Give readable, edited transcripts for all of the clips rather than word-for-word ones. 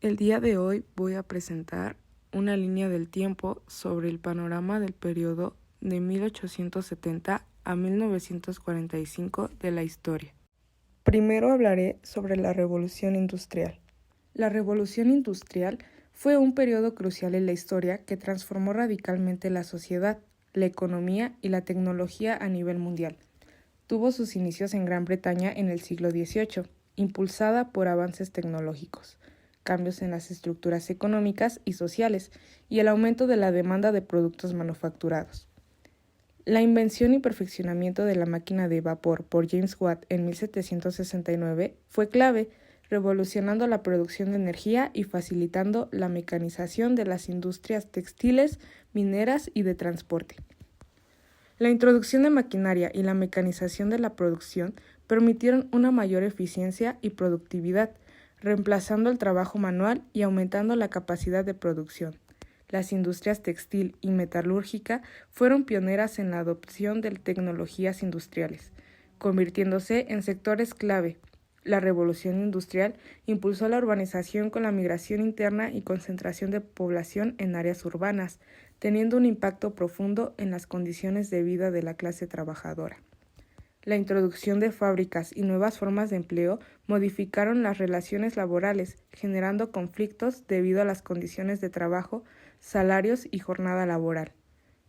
El día de hoy voy a presentar una línea del tiempo sobre el panorama del periodo de 1870 a 1945 de la historia. Primero hablaré sobre la Revolución Industrial. La Revolución Industrial fue un periodo crucial en la historia que transformó radicalmente la sociedad, la economía y la tecnología a nivel mundial. Tuvo sus inicios en Gran Bretaña en el siglo XVIII, impulsada por avances tecnológicos, cambios en las estructuras económicas y sociales y el aumento de la demanda de productos manufacturados. La invención y perfeccionamiento de la máquina de vapor por James Watt en 1769 fue clave, revolucionando la producción de energía y facilitando la mecanización de las industrias textiles, mineras y de transporte. La introducción de maquinaria y la mecanización de la producción permitieron una mayor eficiencia y productividad, reemplazando el trabajo manual y aumentando la capacidad de producción. Las industrias textil y metalúrgica fueron pioneras en la adopción de tecnologías industriales, convirtiéndose en sectores clave. La revolución industrial impulsó la urbanización con la migración interna y concentración de población en áreas urbanas, teniendo un impacto profundo en las condiciones de vida de la clase trabajadora. La introducción de fábricas y nuevas formas de empleo modificaron las relaciones laborales, generando conflictos debido a las condiciones de trabajo, salarios y jornada laboral.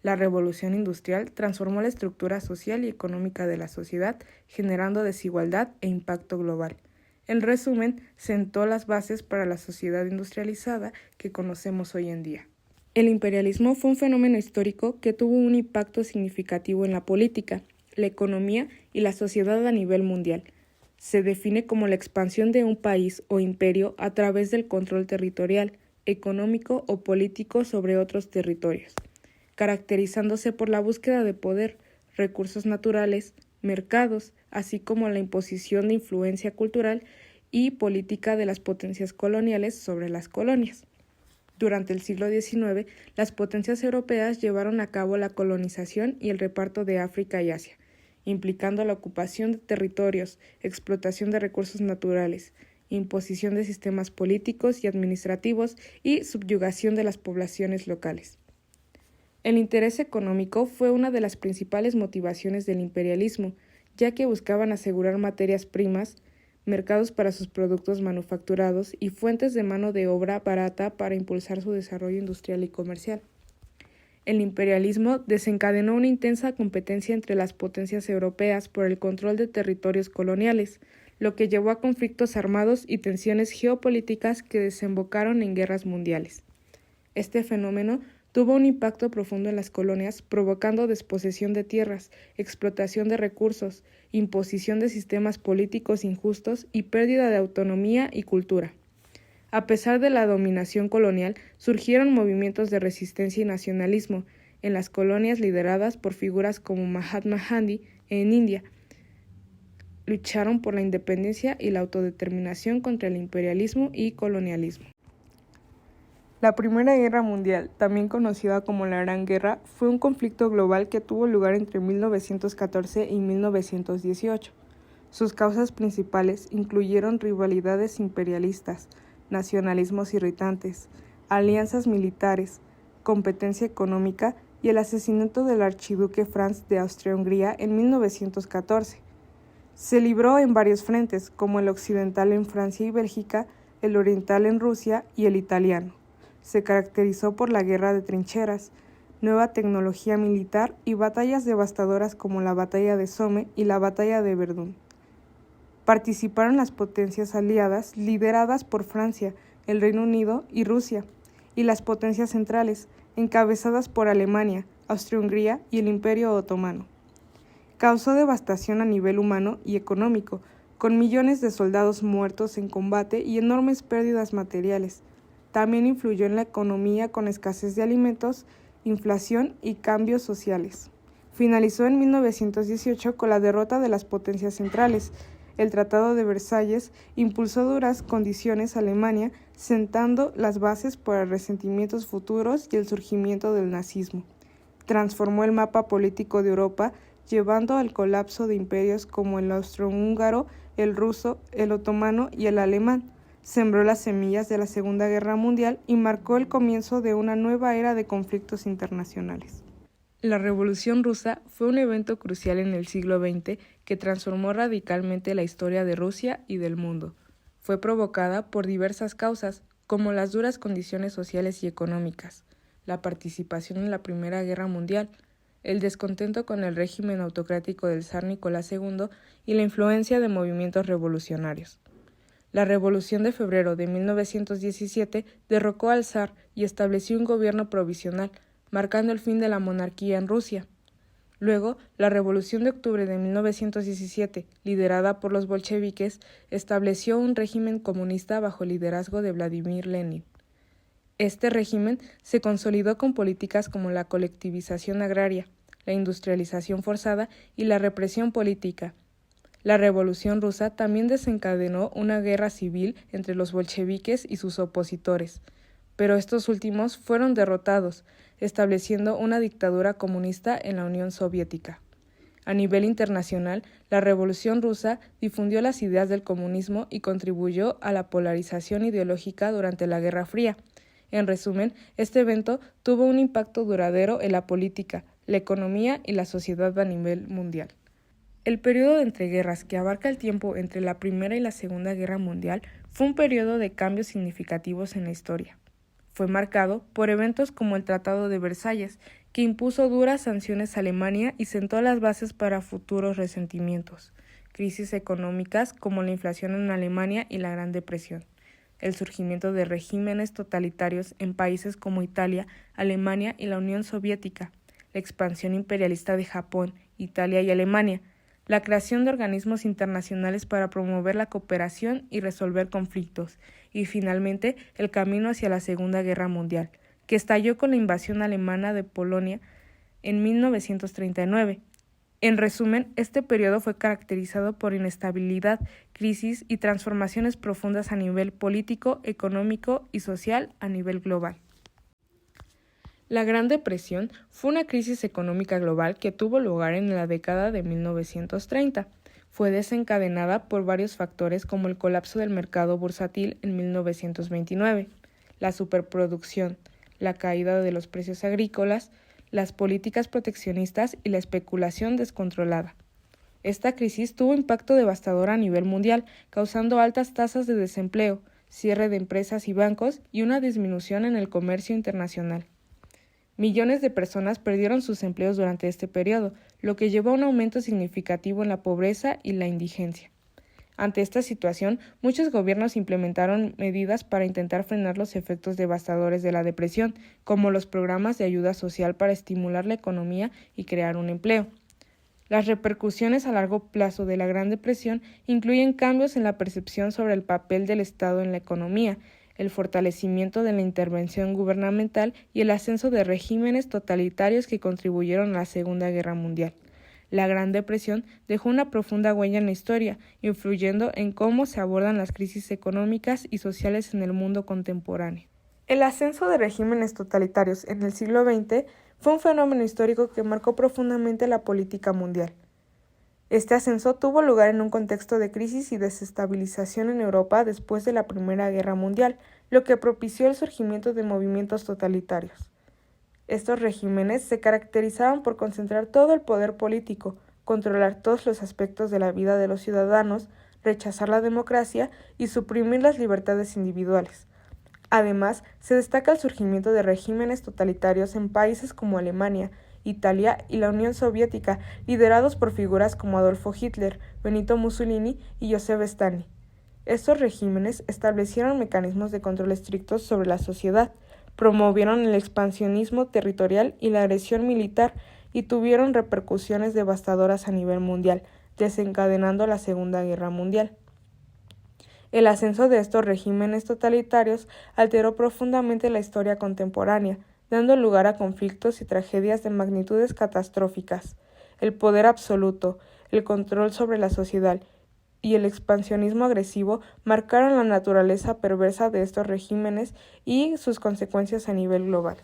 La revolución industrial transformó la estructura social y económica de la sociedad, generando desigualdad e impacto global. En resumen, sentó las bases para la sociedad industrializada que conocemos hoy en día. El imperialismo fue un fenómeno histórico que tuvo un impacto significativo en la política, la economía y la sociedad a nivel mundial. Se define como la expansión de un país o imperio a través del control territorial, económico o político sobre otros territorios, caracterizándose por la búsqueda de poder, recursos naturales, mercados, así como la imposición de influencia cultural y política de las potencias coloniales sobre las colonias. Durante el siglo XIX, las potencias europeas llevaron a cabo la colonización y el reparto de África y Asia, implicando la ocupación de territorios, explotación de recursos naturales, imposición de sistemas políticos y administrativos y subyugación de las poblaciones locales. El interés económico fue una de las principales motivaciones del imperialismo, ya que buscaban asegurar materias primas, mercados para sus productos manufacturados y fuentes de mano de obra barata para impulsar su desarrollo industrial y comercial. El imperialismo desencadenó una intensa competencia entre las potencias europeas por el control de territorios coloniales, lo que llevó a conflictos armados y tensiones geopolíticas que desembocaron en guerras mundiales. Este fenómeno tuvo un impacto profundo en las colonias, provocando desposesión de tierras, explotación de recursos, imposición de sistemas políticos injustos y pérdida de autonomía y cultura. A pesar de la dominación colonial, surgieron movimientos de resistencia y nacionalismo en las colonias lideradas por figuras como Mahatma Gandhi en India. Lucharon por la independencia y la autodeterminación contra el imperialismo y colonialismo. La Primera Guerra Mundial, también conocida como la Gran Guerra, fue un conflicto global que tuvo lugar entre 1914 y 1918. Sus causas principales incluyeron rivalidades imperialistas, nacionalismos irritantes, alianzas militares, competencia económica y el asesinato del archiduque Franz de Austria-Hungría en 1914. Se libró en varios frentes, como el occidental en Francia y Bélgica, el oriental en Rusia y el italiano. Se caracterizó por la guerra de trincheras, nueva tecnología militar y batallas devastadoras como la batalla de Somme y la batalla de Verdún. Participaron las potencias aliadas lideradas por Francia, el Reino Unido y Rusia, y las potencias centrales, encabezadas por Alemania, Austria-Hungría y el Imperio Otomano. Causó devastación a nivel humano y económico, con millones de soldados muertos en combate y enormes pérdidas materiales. También influyó en la economía con escasez de alimentos, inflación y cambios sociales. Finalizó en 1918 con la derrota de las potencias centrales. El Tratado de Versalles impulsó duras condiciones a Alemania, sentando las bases para resentimientos futuros y el surgimiento del nazismo. Transformó el mapa político de Europa, llevando al colapso de imperios como el austrohúngaro, el ruso, el otomano y el alemán. sembró las semillas de la Segunda Guerra Mundial y marcó el comienzo de una nueva era de conflictos internacionales. La Revolución Rusa fue un evento crucial en el siglo XX que transformó radicalmente la historia de Rusia y del mundo. Fue provocada por diversas causas, como las duras condiciones sociales y económicas, la participación en la Primera Guerra Mundial, el descontento con el régimen autocrático del zar Nicolás II y la influencia de movimientos revolucionarios. La Revolución de Febrero de 1917 derrocó al zar y estableció un gobierno provisional, marcando el fin de la monarquía en Rusia. Luego, la Revolución de Octubre de 1917, liderada por los bolcheviques, estableció un régimen comunista bajo el liderazgo de Vladimir Lenin. Este régimen se consolidó con políticas como la colectivización agraria, la industrialización forzada y la represión política. La Revolución Rusa también desencadenó una guerra civil entre los bolcheviques y sus opositores, pero estos últimos fueron derrotados, estableciendo una dictadura comunista en la Unión Soviética. A nivel internacional, la Revolución Rusa difundió las ideas del comunismo y contribuyó a la polarización ideológica durante la Guerra Fría. En resumen, este evento tuvo un impacto duradero en la política, la economía y la sociedad a nivel mundial. El periodo de entreguerras, que abarca el tiempo entre la Primera y la Segunda Guerra Mundial, fue un periodo de cambios significativos en la historia. Fue marcado por eventos como el Tratado de Versalles, que impuso duras sanciones a Alemania y sentó las bases para futuros resentimientos, crisis económicas como la inflación en Alemania y la Gran Depresión, el surgimiento de regímenes totalitarios en países como Italia, Alemania y la Unión Soviética, la expansión imperialista de Japón, Italia y Alemania, la creación de organismos internacionales para promover la cooperación y resolver conflictos, y finalmente el camino hacia la Segunda Guerra Mundial, que estalló con la invasión alemana de Polonia en 1939. En resumen, este periodo fue caracterizado por inestabilidad, crisis y transformaciones profundas a nivel político, económico y social a nivel global. La Gran Depresión fue una crisis económica global que tuvo lugar en la década de 1930. Fue desencadenada por varios factores como el colapso del mercado bursátil en 1929, la superproducción, la caída de los precios agrícolas, las políticas proteccionistas y la especulación descontrolada. Esta crisis tuvo impacto devastador a nivel mundial, causando altas tasas de desempleo, cierre de empresas y bancos y una disminución en el comercio internacional. Millones de personas perdieron sus empleos durante este periodo, lo que llevó a un aumento significativo en la pobreza y la indigencia. Ante esta situación, muchos gobiernos implementaron medidas para intentar frenar los efectos devastadores de la depresión, como los programas de ayuda social para estimular la economía y crear un empleo. Las repercusiones a largo plazo de la Gran Depresión incluyen cambios en la percepción sobre el papel del Estado en la economía, el fortalecimiento de la intervención gubernamental y el ascenso de regímenes totalitarios que contribuyeron a la Segunda Guerra Mundial. La Gran Depresión dejó una profunda huella en la historia, influyendo en cómo se abordan las crisis económicas y sociales en el mundo contemporáneo. El ascenso de regímenes totalitarios en el siglo XX fue un fenómeno histórico que marcó profundamente la política mundial. Este ascenso tuvo lugar en un contexto de crisis y desestabilización en Europa después de la Primera Guerra Mundial, lo que propició el surgimiento de movimientos totalitarios. Estos regímenes se caracterizaban por concentrar todo el poder político, controlar todos los aspectos de la vida de los ciudadanos, rechazar la democracia y suprimir las libertades individuales. Además, se destaca el surgimiento de regímenes totalitarios en países como Alemania, Italia y la Unión Soviética, liderados por figuras como Adolfo Hitler, Benito Mussolini y Joseph Stalin. Estos regímenes establecieron mecanismos de control estrictos sobre la sociedad, promovieron el expansionismo territorial y la agresión militar y tuvieron repercusiones devastadoras a nivel mundial, desencadenando la Segunda Guerra Mundial. El ascenso de estos regímenes totalitarios alteró profundamente la historia contemporánea, dando lugar a conflictos y tragedias de magnitudes catastróficas. El poder absoluto, el control sobre la sociedad y el expansionismo agresivo marcaron la naturaleza perversa de estos regímenes y sus consecuencias a nivel global.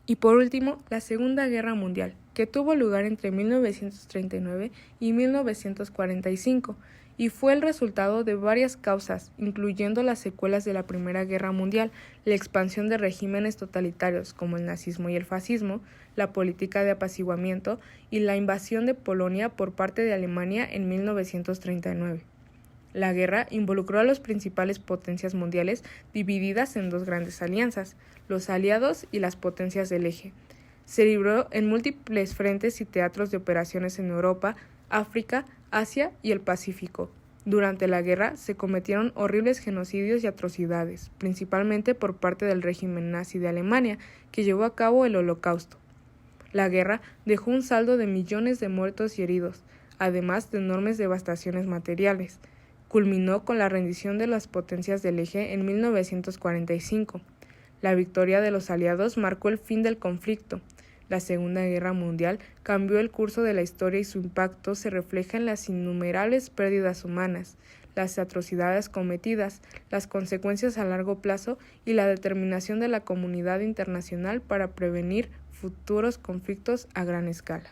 Y por último, la Segunda Guerra Mundial, que tuvo lugar entre 1939 y 1945, y fue el resultado de varias causas, incluyendo las secuelas de la Primera Guerra Mundial, la expansión de regímenes totalitarios como el nazismo y el fascismo, la política de apaciguamiento y la invasión de Polonia por parte de Alemania en 1939. La guerra involucró a las principales potencias mundiales divididas en dos grandes alianzas, los aliados y las potencias del eje. Se libró en múltiples frentes y teatros de operaciones en Europa, África, Asia y el Pacífico. Durante la guerra se cometieron horribles genocidios y atrocidades, principalmente por parte del régimen nazi de Alemania, que llevó a cabo el Holocausto. La guerra dejó un saldo de millones de muertos y heridos, además de enormes devastaciones materiales. Culminó con la rendición de las potencias del eje en 1945. La victoria de los aliados marcó el fin del conflicto. La Segunda Guerra Mundial cambió el curso de la historia y su impacto se refleja en las innumerables pérdidas humanas, las atrocidades cometidas, las consecuencias a largo plazo y la determinación de la comunidad internacional para prevenir futuros conflictos a gran escala.